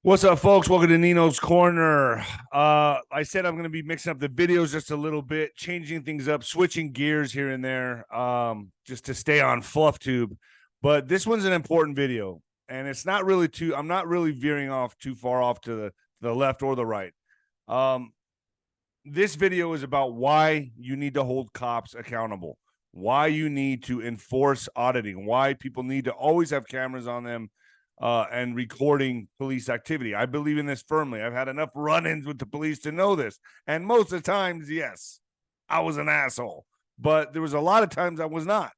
What's up, folks? Welcome to Nino's Corner. I said I'm going to be mixing up the videos just a little bit, changing things up, switching gears here and there, just to stay on 𝗵𝗲𝗃𝗃. But this one's an important video, and it's not really too. I'm not really veering off too far off to the left or the right. This video is about why you need to hold cops accountable, why you need to enforce auditing, why people need to always have cameras on them. And recording police activity. I believe in this firmly. I've had enough run-ins with the police to know this. And most of the times, yes, I was an asshole. But there was a lot of times I was not.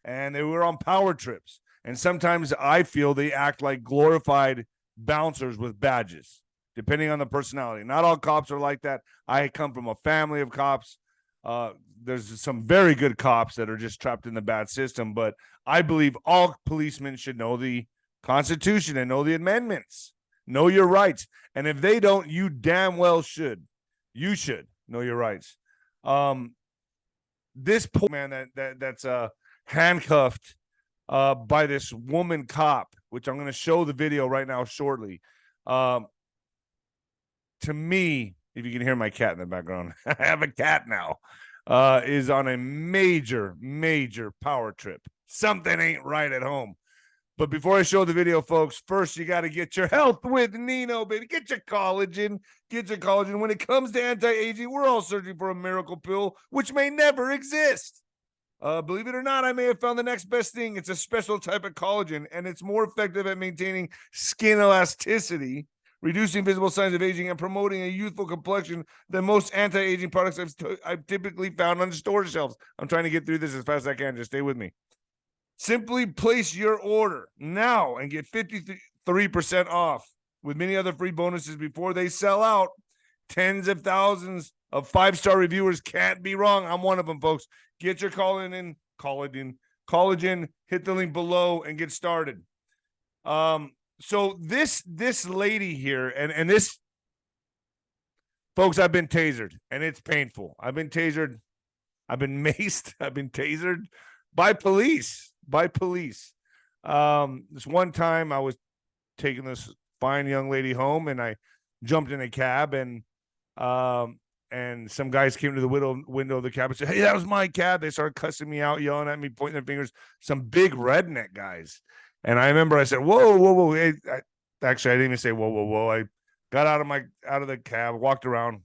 And they were on power trips. And sometimes I feel they act like glorified bouncers with badges, depending on the personality. Not all cops are like that. I come from a family of cops. There's some very good cops that are just trapped in the bad system. But I believe all policemen should know the Constitution and know the amendments, know your rights. And if they don't, you damn well should. You should know your rights. This poor man that's handcuffed by this woman cop, which I'm going to show the video right now shortly. To me, if you can hear my cat in the background, I have a cat now, is on a major power trip. Something ain't right at home. But before I show the video, folks, first you got to get your health with Nino, baby. Get your collagen. Get your collagen. When it comes to anti-aging, we're all searching for a miracle pill, which may never exist. Believe it or not, I may have found the next best thing. It's a special type of collagen, and it's more effective at maintaining skin elasticity, reducing visible signs of aging, and promoting a youthful complexion than most anti-aging products I've typically found on store shelves. I'm trying to get through this as fast as I can. Just stay with me. Simply place your order now and get 53% off with many other free bonuses before they sell out. Tens of thousands of 5-star reviewers can't be wrong. I'm one of them, folks. Get your collagen, hit the link below and get started. So this lady here, and this, folks, I've been tasered, and it's painful. I've been tasered. I've been maced. I've been tasered by police. This one time I was taking this fine young lady home, and I jumped in a cab, and some guys came to the window of the cab and said, "Hey, that was my cab." They started cussing me out, yelling at me, pointing their fingers. Some big redneck guys. And I remember I said, whoa. Hey, actually, I didn't even say whoa. I got out of the cab, walked around,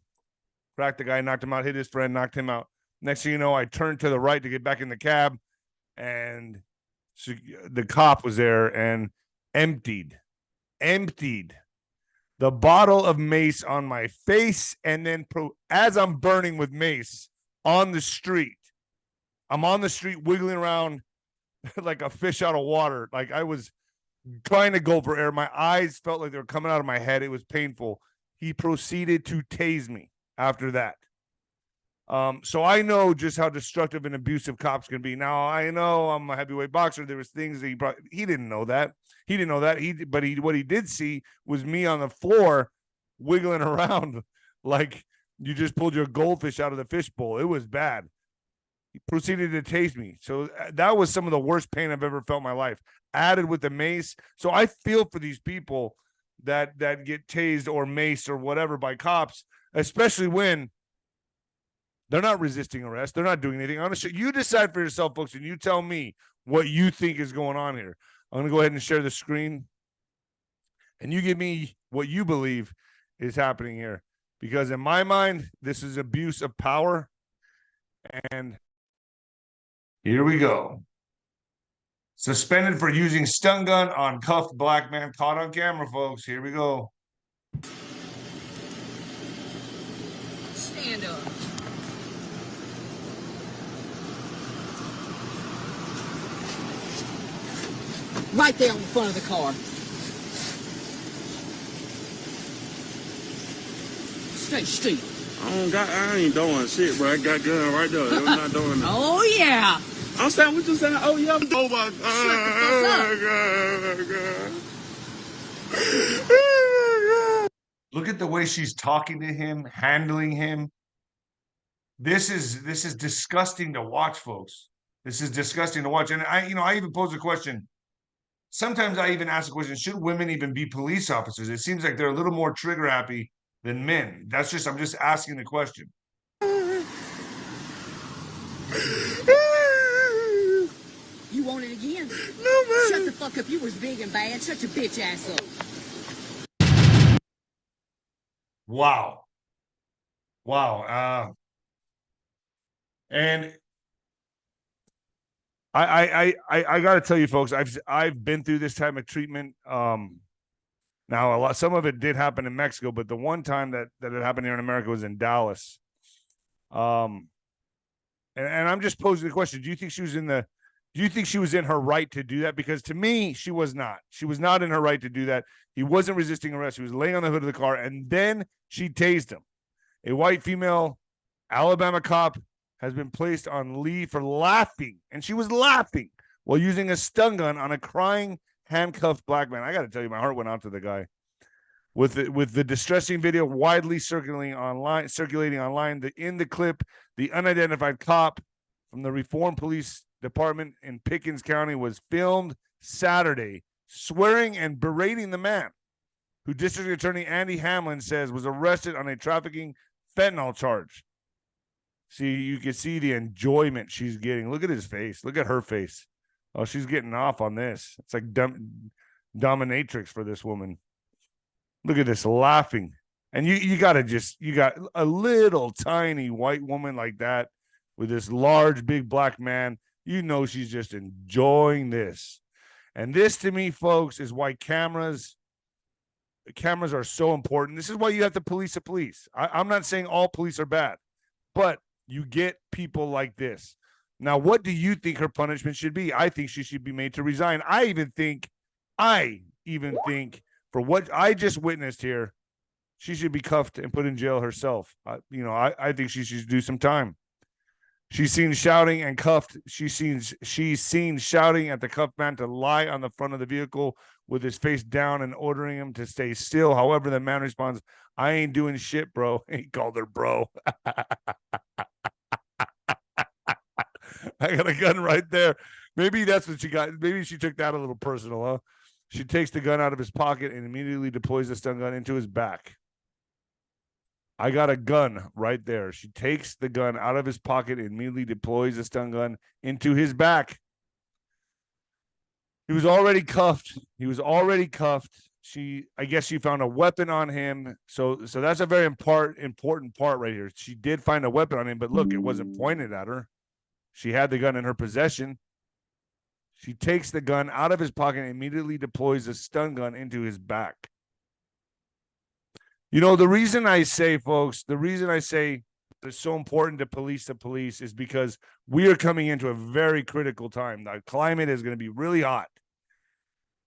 cracked the guy, knocked him out, hit his friend, knocked him out. Next thing you know, I turned to the right to get back in the cab, and so the cop was there and emptied the bottle of mace on my face. And then as I'm burning with mace on the street, I'm on the street wiggling around like a fish out of water. Like I was trying to go for air. My eyes felt like they were coming out of my head. It was painful. He proceeded to tase me after that. So I know just how destructive and abusive cops can be. Now I know I'm a heavyweight boxer. There was things that he didn't know that. But what he did see was me on the floor wiggling around like you just pulled your goldfish out of the fishbowl. It was bad. He proceeded to tase me. So that was some of the worst pain I've ever felt in my life, added with the mace. So I feel for these people that get tased or maced or whatever by cops, especially when they're not resisting arrest. They're not doing anything. Honestly, you decide for yourself, folks, and you tell me what you think is going on here. I'm going to go ahead and share the screen, and you give me what you believe is happening here. Because in my mind, this is abuse of power. And here we go. Suspended for using stun gun on cuffed black man caught on camera, folks. Here we go. Stand up. Right there in front of the car. Stay still. I ain't doing shit, bro. I got gun right there. I'm not doing that. Oh, yeah. I'm saying, what you saying? Oh, yeah. Oh, my God. Look at the way she's talking to him, handling him. This is disgusting to watch, folks. This is disgusting to watch. And I even posed a question. sometimes I even ask the question, should women even be police officers? It seems like they're a little more trigger happy than men. I'm just asking the question. You want it again? No, man. Shut the fuck up. You was big and bad. Shut your bitch ass up. Wow. Wow. And I got to tell you, folks, I've been through this type of treatment. Now some of it did happen in Mexico, but the one time that it happened here in America was in Dallas. And I'm just posing the question: do you think she was in her right to do that? Because to me, she was not. She was not in her right to do that. He wasn't resisting arrest. He was laying on the hood of the car, and then she tased him. A white female Alabama cop has been placed on leave for laughing, and she was laughing while using a stun gun on a crying, handcuffed black man. I got to tell you, my heart went out to the guy. With the distressing video widely circulating online, in the clip, the unidentified cop from the Reform Police Department in Pickens County was filmed Saturday swearing and berating the man, who District Attorney Andy Hamlin says was arrested on a trafficking fentanyl charge. See, you can see the enjoyment she's getting. Look at his face. Look at her face. Oh, she's getting off on this. It's like dominatrix for this woman. Look at this, laughing. And you got a little tiny white woman like that with this large, big black man. You know she's just enjoying this. And this, to me, folks, is why cameras are so important. This is why you have to police the police. I'm not saying all police are bad, but you get people like this. Now, what do you think her punishment should be? I think she should be made to resign. I even think for what I just witnessed here, she should be cuffed and put in jail herself. I think she should do some time. She's seen shouting and cuffed. She's seen shouting at the cuffed man to lie on the front of the vehicle with his face down and ordering him to stay still. However, the man responds, "I ain't doing shit, bro." He called her bro. I got a gun right there. Maybe that's what she got. Maybe she took that a little personal, huh? She takes the gun out of his pocket and immediately deploys the stun gun into his back. I got a gun right there. She takes the gun out of his pocket and immediately deploys the stun gun into his back. He was already cuffed. I guess she found a weapon on him. So that's a very important part right here. She did find a weapon on him, but look, it wasn't pointed at her. She had the gun in her possession. She takes the gun out of his pocket and immediately deploys a stun gun into his back. You know, the reason I say it's so important to police the police is because we are coming into a very critical time. The climate is going to be really hot.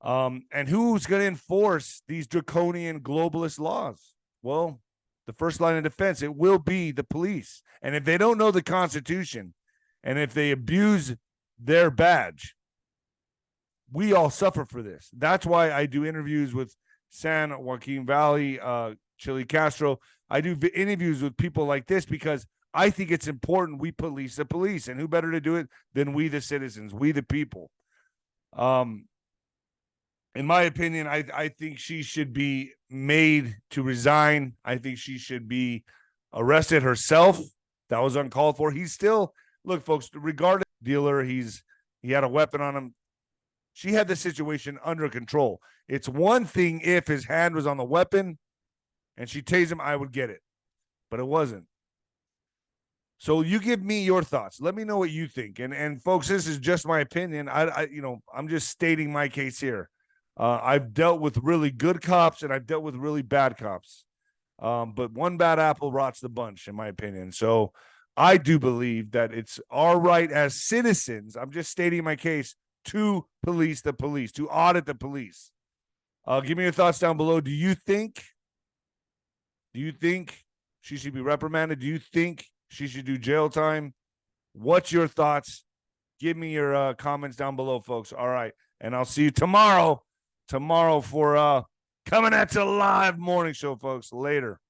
And who's going to enforce these draconian globalist laws? Well, the first line of defense, it will be the police. And if they don't know the Constitution, and if they abuse their badge, we all suffer for this. That's why I do interviews with San Joaquin Valley, Chile Castro. I do interviews with people like this because I think it's important we police the police. And who better to do it than we, the citizens, we, the people. In my opinion, I think she should be made to resign. I think she should be arrested herself. That was uncalled for. He's still, look, folks, regardless of the dealer, he had a weapon on him. She had the situation under control. It's one thing if his hand was on the weapon and she tased him, I would get it. But it wasn't. So you give me your thoughts. Let me know what you think. And folks, this is just my opinion. I'm just stating my case here. I've dealt with really good cops and I've dealt with really bad cops. But one bad apple rots the bunch, in my opinion. So I do believe that it's our right as citizens, I'm just stating my case, to police the police, to audit the police. Give me your thoughts down below. Do you think she should be reprimanded? Do you think she should do jail time? What's your thoughts? Give me your comments down below, folks. All right. And I'll see you tomorrow for Coming At You Live morning show, folks. Later.